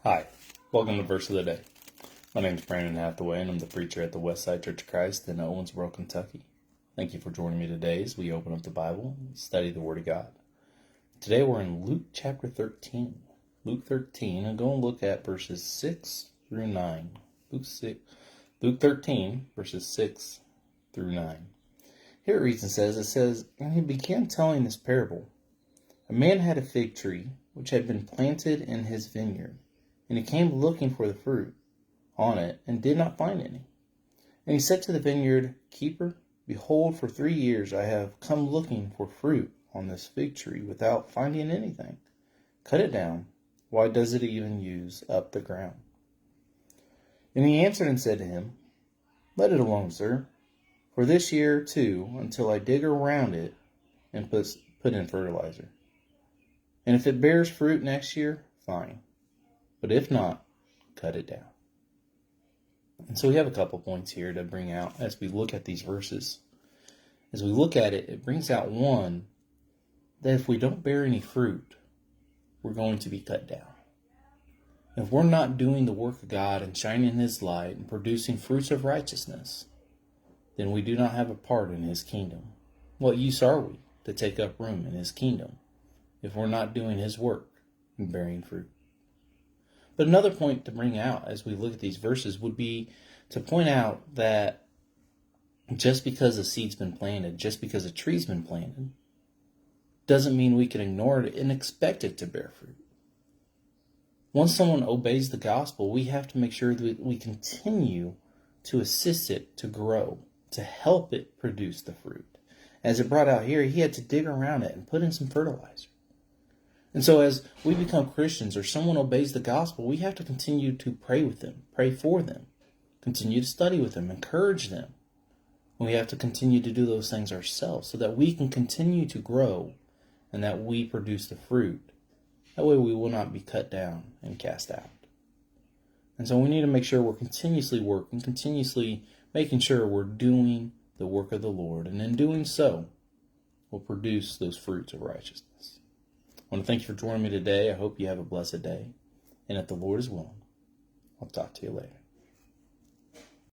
Hi, welcome to Verse of the Day. My name is Brandon Hathaway, and I'm the preacher at the Westside Church of Christ in Owensboro, Kentucky. Thank you for joining me today as we open up the Bible and study the Word of God. Today we're in Luke chapter 13. Luke 13, and go and look at verses 6 through 9. Luke 13, verses 6 through 9. Here it reads and says, "And he began telling this parable. A man had a fig tree, which had been planted in his vineyard. And he came looking for the fruit on it, and did not find any. And he said to the vineyard keeper, Behold, for 3 years I have come looking for fruit on this fig tree, without finding anything. Cut it down. Why does it even use up the ground? And he answered and said to him, Let it alone, sir, for this year too, until I dig around it and put in fertilizer. And if it bears fruit next year, fine. But if not, cut it down." And so we have a couple points here to bring out as we look at these verses. As we look at it, it brings out one, that if we don't bear any fruit, we're going to be cut down. If we're not doing the work of God and shining His light and producing fruits of righteousness, then we do not have a part in His kingdom. What use are we to take up room in His kingdom if we're not doing His work and bearing fruit? But another point to bring out as we look at these verses would be to point out that just because a seed's been planted, just because a tree's been planted, doesn't mean we can ignore it and expect it to bear fruit. Once someone obeys the gospel, we have to make sure that we continue to assist it to grow, to help it produce the fruit. As it brought out here, he had to dig around it and put in some fertilizer. And so as we become Christians or someone obeys the gospel, we have to continue to pray with them, pray for them, continue to study with them, encourage them. And we have to continue to do those things ourselves so that we can continue to grow and that we produce the fruit. That way we will not be cut down and cast out. And so we need to make sure we're continuously working, continuously making sure we're doing the work of the Lord. And in doing so, we'll produce those fruits of righteousness. I want to thank you for joining me today. I hope you have a blessed day. And if the Lord is willing, I'll talk to you later.